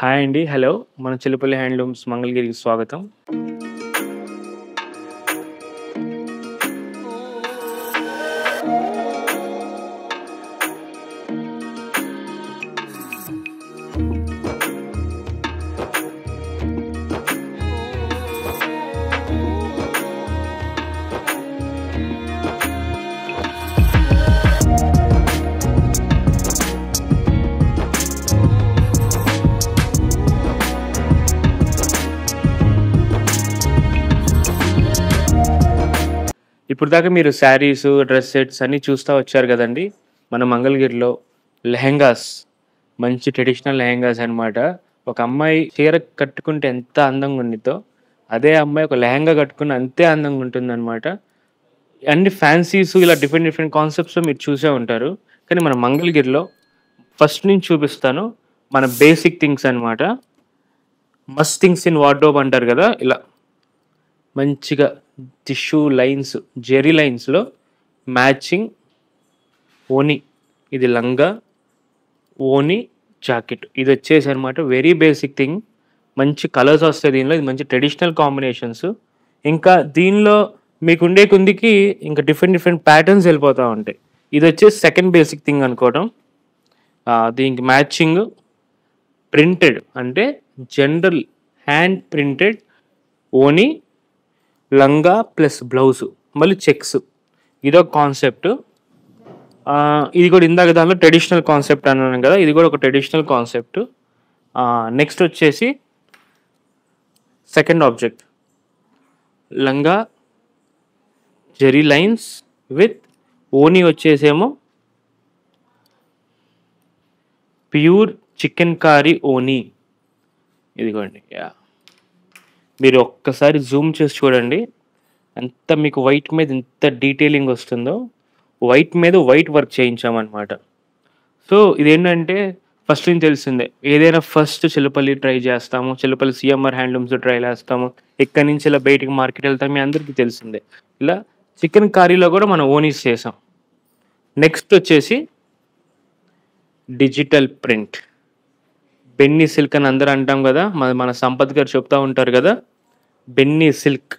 Hi అండి. Hello. మన చిలుపల్లి handlooms మంగళగిరికి స్వాగతం. ఇప్పుడు దాకా మీరు శారీస్, డ్రెస్ సెట్స్ అన్నీ చూస్తా వచ్చారు కదండీ! మన మంగళగిరిలో లెహెంగాస్, మంచి ట్రెడిషనల్ లెహెంగాస్ అన్నమాట. ఒక అమ్మాయి చీర కట్టుకుంటే ఎంత అందంగా ఉండిద్దో, అదే అమ్మాయి ఒక లెహెంగా కట్టుకున్న అంతే అందంగా ఉంటుందన్నమాట. అన్ని ఫ్యాన్సీస్ ఇలా డిఫరెంట్ డిఫరెంట్ కాన్సెప్ట్స్‌లో మీరు చూసే ఉంటారు. కానీ మన మంగళగిరిలో ఫస్ట్ నుంచి చూపిస్తాను. మన బేసిక్ థింగ్స్ అన్నమాట. మస్ట్ థింగ్స్ ఇన్ వార్డ్‌రోబ్ అంటారు కదా! ఇలా మంచిగా టిష్యూ లైన్స్, జెరీ లైన్స్‌లో మ్యాచింగ్ ఓని. ఇది లంగా, ఓని, జాకెట్. ఇది వచ్చేసి అనమాట వెరీ బేసిక్ థింగ్. మంచి కలర్స్ వస్తాయి దీనిలో. ఇది మంచి ట్రెడిషనల్ కాంబినేషన్స్. ఇంకా దీనిలో మీకు ఉండే కొందికి ఇంకా డిఫరెంట్ డిఫరెంట్ ప్యాటర్న్స్ వెళ్ళిపోతూ ఉంటాయి. ఇది వచ్చేసి సెకండ్ బేసిక్ థింగ్ అనుకోవడం. దీనికి మ్యాచింగ్ ప్రింటెడ్ అంటే జనరల్ హ్యాండ్ ప్రింటెడ్ ఓని, లంగా ప్లస్ బ్లౌజు, మళ్ళీ చెక్స్. ఇదొక కాన్సెప్ట్. ఇది కూడా ఇందాక దానిలో ట్రెడిషనల్ కాన్సెప్ట్ అన్నాను కదా, ఇది కూడా ఒక ట్రెడిషనల్ కాన్సెప్ట్. నెక్స్ట్ వచ్చేసి సెకండ్ ఆబ్జెక్ట్ లంగా, జెరీ లైన్స్ విత్ ఓని వచ్చేసేమో ప్యూర్ చికెన్ కారీ ఓని. ఇదిగోండి. మీరు ఒక్కసారి జూమ్ చేసి చూడండి, ఎంత మీకు వైట్ మీద ఎంత డీటెయిలింగ్ వస్తుందో. వైట్ మీద వైట్ వర్క్ చేయించామన్నమాట. సో ఇదేంటంటే ఫస్ట్ నుంచి తెలిసిందే, ఏదైనా ఫస్ట్ చిలుపల్లి ట్రై చేస్తాము, చిలుపల్లి సిఎంఆర్ హ్యాండ్లూమ్స్ ట్రై చేస్తాము, ఇక్కడి నుంచి ఇలా బయటికి మార్కెట్ వెళ్తాం, మీ అందరికీ తెలిసిందే. ఇలా చికెన్ కారీలో కూడా మనం ఓనీస్ చేసాం. నెక్స్ట్ వచ్చేసి డిజిటల్ ప్రింట్, బెన్నీ సిల్క్ అని అందరూ అంటాం కదా, మన సంపత్ గారు చెప్తూ ఉంటారు కదా, బెన్నీ సిల్క్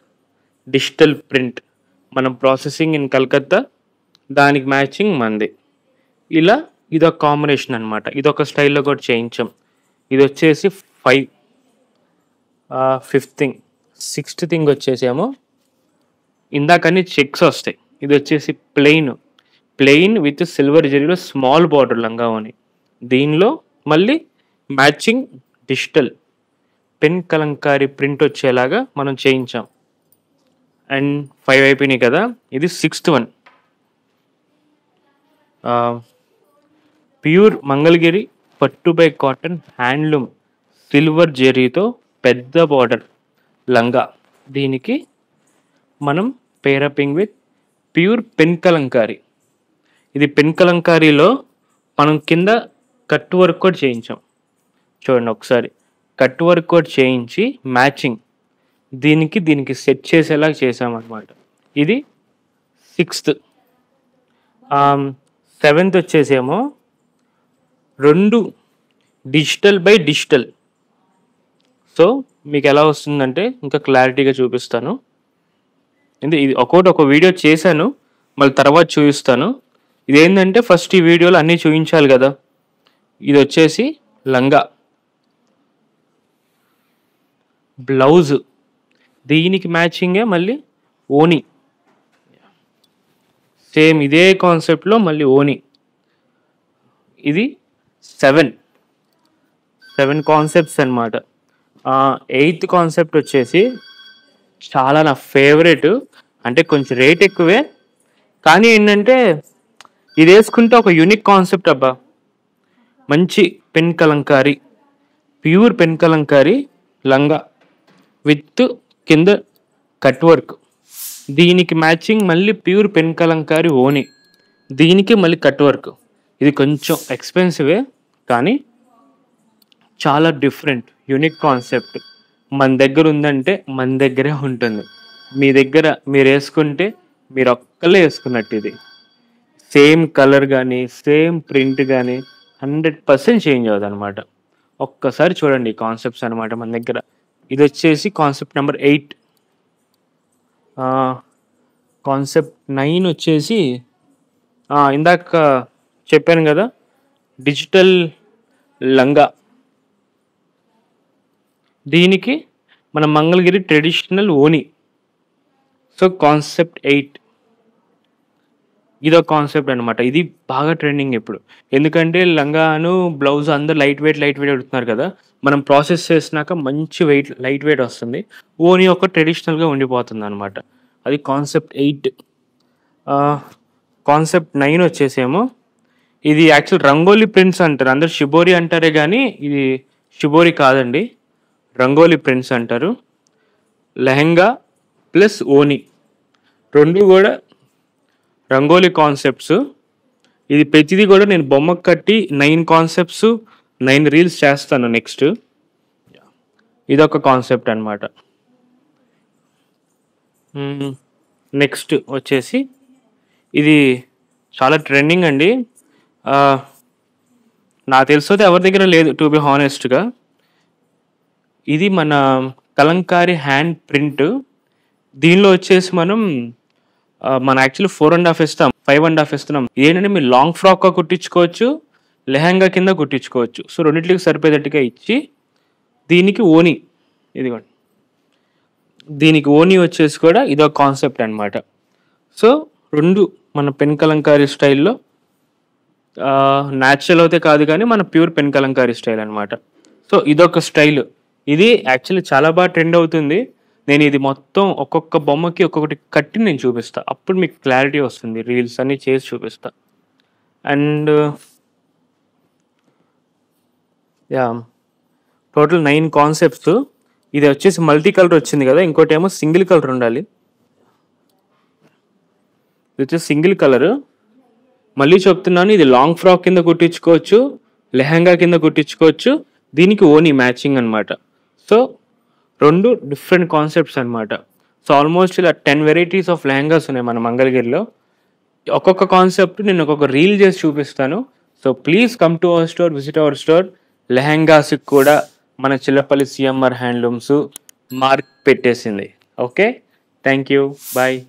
డిజిటల్ ప్రింట్ మనం ప్రాసెసింగ్ ఇన్ కలకత్తా, దానికి మ్యాచింగ్ మంది. ఇలా ఇదొక కాంబినేషన్ అనమాట. ఇదొక స్టైల్లో కూడా చేయించాం. ఇది వచ్చేసి ఫిఫ్త్ థింగ్. సిక్స్త్ థింగ్ వచ్చేసేమో ఇందాకన్నీ చెక్స్ వస్తాయి. ఇది వచ్చేసి ప్లెయిన్ విత్ సిల్వర్ జరీలో స్మాల్ బార్డర్ లంగా అని. దీనిలో మళ్ళీ matching digital pen kalamkari print వచ్చేలాగా మనం చేయించాం. అండ్ 5 అయిపోయినాయి కదా, ఇది సిక్స్త్ వన్. ప్యూర్ మంగళగిరి పట్టు బై కాటన్ హ్యాండ్లూమ్ సిల్వర్ జెరీతో పెద్ద బార్డర్ లంగా. దీనికి మనం పేరపింగ్ విత్ ప్యూర్ పెన్ కలంకారీ. ఇది పెన్ కలంకారీలో మనం కింద కట్ వర్క్ కూడా చేయించాం. చూడండి ఒకసారి, కట్ వర్క్ కూడా చేయించి మ్యాచింగ్ దీనికి సెట్ చేసేలా చేసామన్నమాట. ఇది సిక్స్త్. సెవెంత్ వచ్చేసేమో 2 డిజిటల్ బై డిజిటల్. సో మీకు ఎలా వస్తుందంటే ఇంకా క్లారిటీగా చూపిస్తాను. ఇది ఒక వీడియో చేశాను, మళ్ళీ తర్వాత చూపిస్తాను. ఇదేంటంటే ఫస్ట్ ఈ వీడియోలో అన్నీ చూపించాలి కదా. ఇది వచ్చేసి లంగా, బ్లౌజ్, దీనికి మ్యాచింగే మళ్ళీ ఓని. సేమ్ ఇదే కాన్సెప్ట్లో మళ్ళీ ఓని. ఇది 7 కాన్సెప్ట్స్ అన్నమాట. ఎయిత్ కాన్సెప్ట్ వచ్చేసి చాలా నా ఫేవరెట్, అంటే కొంచెం రేట్ ఎక్కువే కానీ ఏంటంటే ఇది వేసుకుంటే ఒక యూనిక్ కాన్సెప్ట్ అబ్బా. మంచి pen Kalamkari, pure pen Kalamkari లంగా విత్ కింద కట్ వర్క్, దీనికి మ్యాచింగ్ మళ్ళీ ప్యూర్ పెన్ కలంకారీ ఓని, దీనికి మళ్ళీ కట్ వర్క్. ఇది కొంచెం ఎక్స్పెన్సివే కానీ చాలా డిఫరెంట్ యూనిక్ కాన్సెప్ట్. మన దగ్గర ఉందంటే మన దగ్గరే ఉంటుంది. మీ దగ్గర మీరు వేసుకుంటే మీరు ఒక్కళ్ళే వేసుకున్నట్టు. ఇది సేమ్ కలర్ కానీ సేమ్ ప్రింట్ కానీ 100% చేంజ్ అవుతుంది అనమాట. ఒక్కసారి చూడండి కాన్సెప్ట్స్ అనమాట మన దగ్గర. ఇది వచ్చేసి కాన్సెప్ట్ నెంబర్ 8. కాన్సెప్ట్ 9 వచ్చేసి ఇందాక చెప్పాను కదా, డిజిటల్ లంగా. దీనికి మన మంగళగిరి ట్రెడిషనల్ ఓని. సో కాన్సెప్ట్ 8 ఇదో కాన్సెప్ట్ అనమాట. ఇది బాగా ట్రెండింగ్ ఇప్పుడు. ఎందుకంటే లంగాను బ్లౌజ్ అందరు లైట్ వెయిట్ అడుగుతున్నారు కదా. మనం ప్రాసెస్ చేసినాక మంచి లైట్ వెయిట్ వస్తుంది. ఓని ఒక ట్రెడిషనల్గా ఉండిపోతుంది అనమాట. అది కాన్సెప్ట్ 8. కాన్సెప్ట్ 9 వచ్చేసేమో ఇది యాక్చువల్ రంగోలీ ప్రింట్స్ అంటారు. అందరు షిబోరి అంటారే కానీ ఇది షిబోరి కాదండి, రంగోలీ ప్రింట్స్ అంటారు. లెహంగా ప్లస్ ఓని రెండు కూడా రంగోలీ కాన్సెప్ట్స్. ఇది ప్రతిదీ కూడా నేను బొమ్మ కట్టి 9 కాన్సెప్ట్స్ 9 రీల్స్ చేస్తాను నెక్స్ట్. ఇదొక కాన్సెప్ట్ అనమాట. నెక్స్ట్ వచ్చేసి ఇది చాలా ట్రెండింగ్ అండి. నాకు తెలిసితే ఎవరి దగ్గర లేదు టు బి హానెస్ట్గా. ఇది మన కలంకారీ హ్యాండ్ ప్రింట్. దీనిలో వచ్చేసి మనం యాక్చువల్లీ 4.5 ఇస్తాం, 5.5 ఇస్తున్నాం. ఏంటంటే మీరు లాంగ్ ఫ్రాక్గా కుట్టించుకోవచ్చు, లెహంగా కింద కుట్టించుకోవచ్చు. సో రెండింటికి సరిపోయేటట్టుగా ఇచ్చి దీనికి ఓని, ఇదిగోండి దీనికి ఓని వచ్చేసి కూడా ఇదో కాన్సెప్ట్ అనమాట. సో రెండు మన పెన్ కలంకారీ స్టైల్లో, న్యాచురల్ అయితే కాదు కానీ మన ప్యూర్ పెన్ కలంకారీ స్టైల్ అనమాట. సో ఇదొక స్టైల్. ఇది యాక్చువల్లీ చాలా బాగా ట్రెండ్ అవుతుంది. నేను ఇది మొత్తం ఒక్కొక్క బొమ్మకి ఒక్కొక్కటి కట్టి నేను చూపిస్తా, అప్పుడు మీకు క్లారిటీ వస్తుంది. రీల్స్ అన్నీ చేసి చూపిస్తా. And total 9 concepts. ఇది వచ్చేసి మల్టీ కలర్ వచ్చింది కదా, ఇంకోటి ఏమో సింగిల్ కలర్ ఉండాలి. ఇది వచ్చేసి సింగిల్ కలర్. మళ్ళీ చెప్తున్నాను, ఇది లాంగ్ ఫ్రాక్ కింద కుట్టించుకోవచ్చు, లెహంగా కింద కుట్టించుకోవచ్చు. దీనికి ఓని మ్యాచింగ్ అనమాట. సో రెండు డిఫరెంట్ కాన్సెప్ట్స్ అనమాట. సో ఆల్మోస్ట్ ఇలా 10 వెరైటీస్ ఆఫ్ లెహంగాస్ ఉన్నాయి మన మంగళగిరిలో. ఒక్కొక్క కాన్సెప్ట్ నేను ఒక్కొక్క రీల్ చేసి చూపిస్తాను. So please come to our store, visit our store. లెహంగాస్కి కూడా మన చిల్లపల్లి సిఎంఆర్ హ్యాండ్లూమ్స్ మార్క్ పెట్టేసింది. Okay, thank you, bye.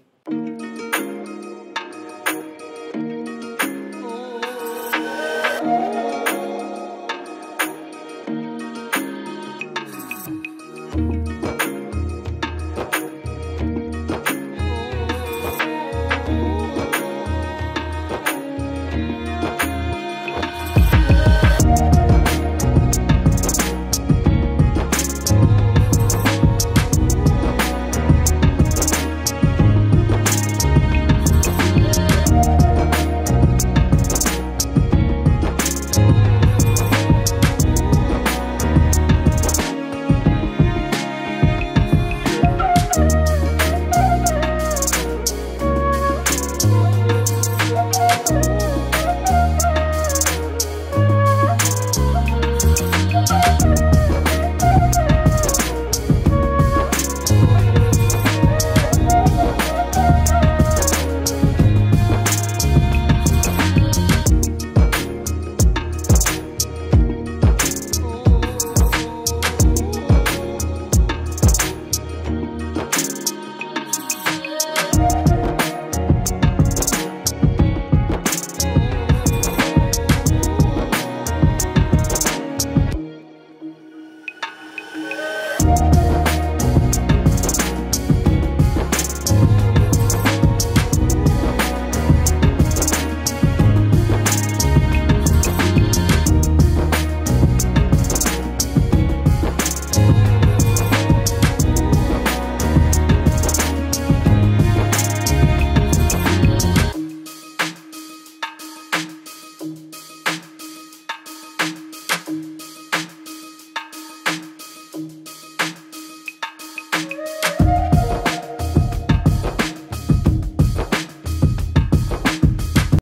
you.